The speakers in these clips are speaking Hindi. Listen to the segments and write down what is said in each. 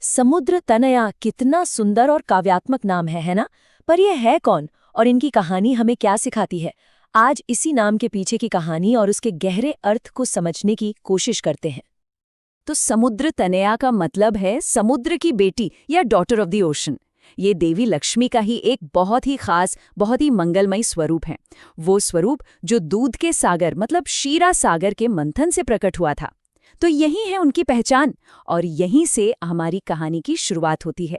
समुद्र तनया कितना सुंदर और काव्यात्मक नाम है ना? पर यह है कौन और इनकी कहानी हमें क्या सिखाती है? आज इसी नाम के पीछे की कहानी और उसके गहरे अर्थ को समझने की कोशिश करते हैं। तो समुद्र तनया का मतलब है समुद्र की बेटी या डॉटर ऑफ द ओशन। ये देवी लक्ष्मी का ही एक बहुत ही खास, बहुत ही मंगलमयी स्वरूप है। वो स्वरूप जो दूध के सागर मतलब क्षीरा सागर के मंथन से प्रकट हुआ था। तो यही है उनकी पहचान और यहीं से हमारी कहानी की शुरुआत होती है।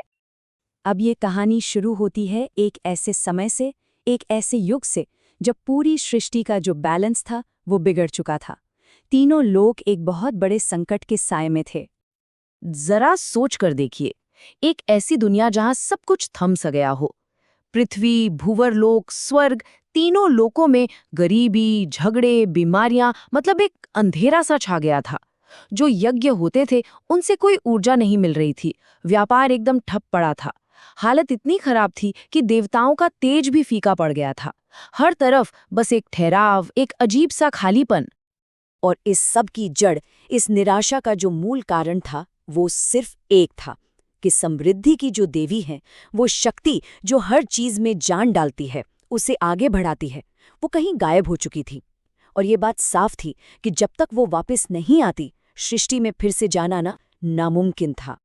अब ये कहानी शुरू होती है एक ऐसे समय से, एक ऐसे युग से जब पूरी सृष्टि का जो बैलेंस था वो बिगड़ चुका था। तीनों लोग एक बहुत बड़े संकट के साए में थे। जरा सोच कर देखिए, एक ऐसी दुनिया जहां सब कुछ थम सा गया हो। पृथ्वी, भूवरलोक, स्वर्ग, तीनों लोकों में गरीबी, झगड़े, बीमारियां, मतलब एक अंधेरा सा छा गया था। जो यज्ञ होते थे उनसे कोई ऊर्जा नहीं मिल रही थी। व्यापार एकदम ठप पड़ा था। हालत इतनी खराब थी कि देवताओं का तेज भी फीका पड़ गया था। हर तरफ बस एक ठहराव, एक अजीब सा खालीपन। और इस सब की जड़, इस निराशा का जो मूल कारण था वो सिर्फ एक था कि समृद्धि की जो देवी है, वो शक्ति जो हर चीज में जान डालती है, उसे आगे बढ़ाती है, वो कहीं गायब हो चुकी थी। और ये बात साफ थी कि जब तक वो वापस नहीं आती, सृष्टि में फिर से जाना ना नामुमकिन था।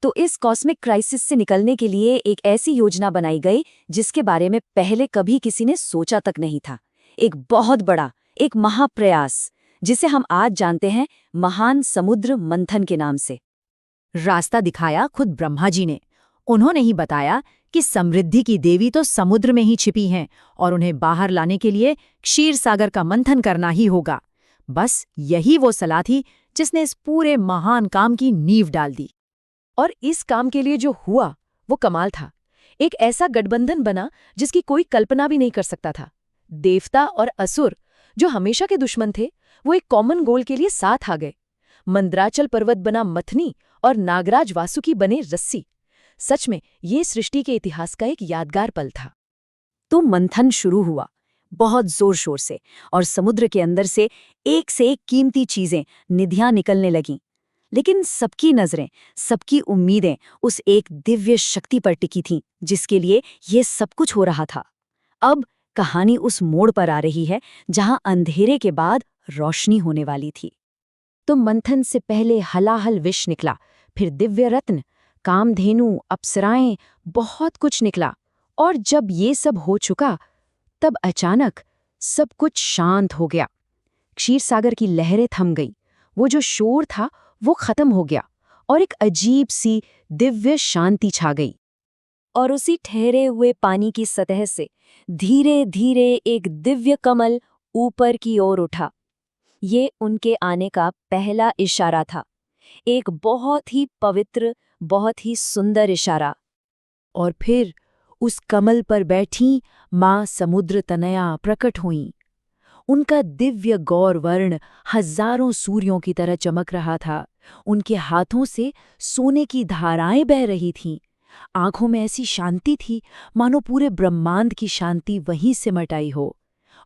तो इस कॉस्मिक क्राइसिस से निकलने के लिए एक ऐसी योजना बनाई गई जिसके बारे में पहले कभी किसी ने सोचा तक नहीं था। एक बहुत बड़ा, एक महाप्रयास, जिसे हम आज जानते हैं महान समुद्र मंथन के नाम से। रास्ता दिखाया खुद ब्रह्मा जी ने। उन्होंने ही बताया कि समृद्धि की देवी तो समुद्र में ही छिपी हैं और उन्हें बाहर लाने के लिए क्षीर सागर का मंथन करना ही होगा। बस यही वो सलाह थी जिसने इस पूरे महान काम की नींव डाल दी। और इस काम के लिए जो हुआ वो कमाल था। एक ऐसा गठबंधन बना जिसकी कोई कल्पना भी नहीं कर सकता था। देवता और असुर, जो हमेशा के दुश्मन थे, वो एक कॉमन गोल के लिए साथ आ गए। मंद्राचल पर्वत बना मथनी और नागराज वासुकी बने रस्सी। सच में ये सृष्टि के इतिहास का एक यादगार पल था। तो मंथन शुरू हुआ बहुत जोर शोर से, और समुद्र के अंदर से एक कीमती चीजें, निधियां निकलने लगीं। लेकिन सबकी नजरें, सबकी उम्मीदें उस एक दिव्य शक्ति पर टिकी थीं जिसके लिए ये सब कुछ हो रहा था। अब कहानी उस मोड़ पर आ रही है जहां अंधेरे के बाद रोशनी होने वाली थी। तो मंथन से पहले हलाहल विष निकला, फिर दिव्य रत्न, कामधेनु, अप्सराएं, बहुत कुछ निकला। और जब ये सब हो चुका, तब अचानक सब कुछ शांत हो गया। क्षीर सागर की लहरें थम गई, वो जो शोर था वो खत्म हो गया और एक अजीब सी दिव्य शांति छा गई। और उसी ठहरे हुए पानी की सतह से धीरे धीरे एक दिव्य कमल ऊपर की ओर उठा। ये उनके आने का पहला इशारा था, एक बहुत ही पवित्र, बहुत ही सुंदर इशारा। और फिर उस कमल पर बैठी मां समुद्र तनया प्रकट हुईं। उनका दिव्य गौर वर्ण हजारों सूर्यों की तरह चमक रहा था। उनके हाथों से सोने की धाराएं बह रही थीं। आंखों में ऐसी शांति थी मानो पूरे ब्रह्मांड की शांति वहीं सिमट आई हो।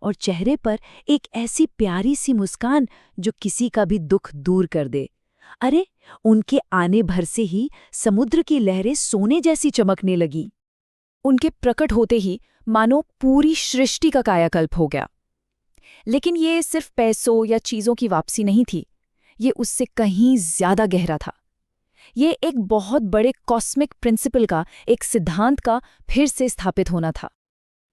और चेहरे पर एक ऐसी प्यारी सी मुस्कान जो किसी का भी दुख दूर कर दे। अरे, उनके आने भर से ही समुद्र की लहरें सोने जैसी चमकने लगी। उनके प्रकट होते ही मानो पूरी सृष्टि का कायाकल्प हो गया। लेकिन ये सिर्फ पैसों या चीजों की वापसी नहीं थी, ये उससे कहीं ज्यादा गहरा था। ये एक बहुत बड़े कॉस्मिक प्रिंसिपल का, एक सिद्धांत का फिर से स्थापित होना था।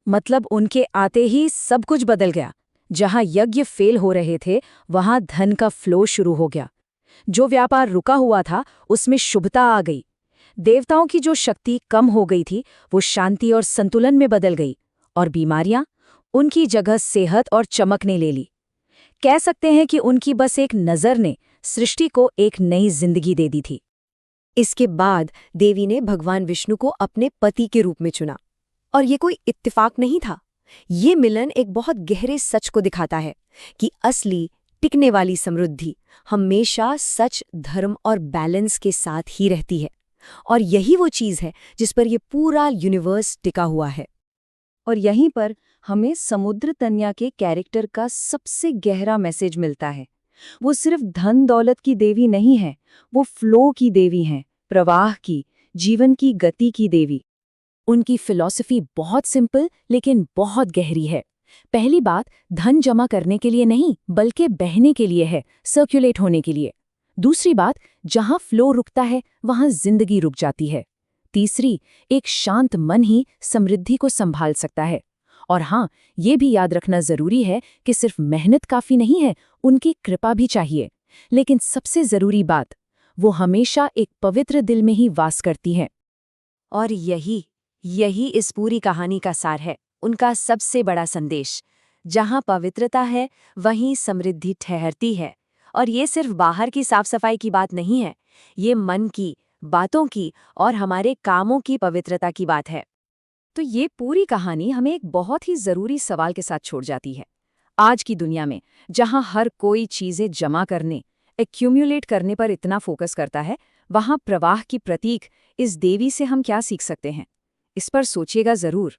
मतलब उनके आते ही सब कुछ बदल गया। जहां यज्ञ फेल हो रहे थे, वहां धन का फ्लो शुरू हो गया। जो व्यापार रुका हुआ था उसमें शुभता आ गई। देवताओं की जो शक्ति कम हो गई थी वो शांति और संतुलन में बदल गई। और बीमारियां, उनकी जगह सेहत और चमक ने ले ली। कह सकते हैं कि उनकी बस एक नज़र ने सृष्टि को एक नई जिंदगी दे दी थी। इसके बाद देवी ने भगवान विष्णु को अपने पति के रूप में चुना। और ये कोई इत्तेफाक नहीं था। ये मिलन एक बहुत गहरे सच को दिखाता है कि असली टिकने वाली समृद्धि हमेशा सच, धर्म और बैलेंस के साथ ही रहती है। और यही वो चीज़ है जिस पर ये पूरा यूनिवर्स टिका हुआ है। और यहीं पर हमें समुद्र तनया के कैरेक्टर का सबसे गहरा मैसेज मिलता है। वो सिर्फ धन दौलत की देवी नहीं है, वो फ्लो की देवी हैं, प्रवाह की, जीवन की गति की देवी। उनकी फिलॉसफी बहुत सिंपल लेकिन बहुत गहरी है। पहली बात, धन जमा करने के लिए नहीं बल्कि बहने के लिए है, सर्कुलेट होने के लिए। दूसरी बात, जहां फ्लो रुकता है वहां जिंदगी रुक जाती है। तीसरी, एक शांत मन ही समृद्धि को संभाल सकता है। और हाँ, ये भी याद रखना जरूरी है कि सिर्फ मेहनत काफी नहीं है, उनकी कृपा भी चाहिए। लेकिन सबसे जरूरी बात, वो हमेशा एक पवित्र दिल में ही वास करती हैं। और यही इस पूरी कहानी का सार है, उनका सबसे बड़ा संदेश। जहां पवित्रता है वहीं समृद्धि ठहरती है। और ये सिर्फ बाहर की साफ सफाई की बात नहीं है, ये मन की, बातों की और हमारे कामों की पवित्रता की बात है। तो ये पूरी कहानी हमें एक बहुत ही जरूरी सवाल के साथ छोड़ जाती है। आज की दुनिया में जहां हर कोई चीजें जमा करने, एक्यूमुलेट करने पर इतना फोकस करता है, वहां प्रवाह की प्रतीक इस देवी से हम क्या सीख सकते हैं? इस पर सोचिएगा जरूर।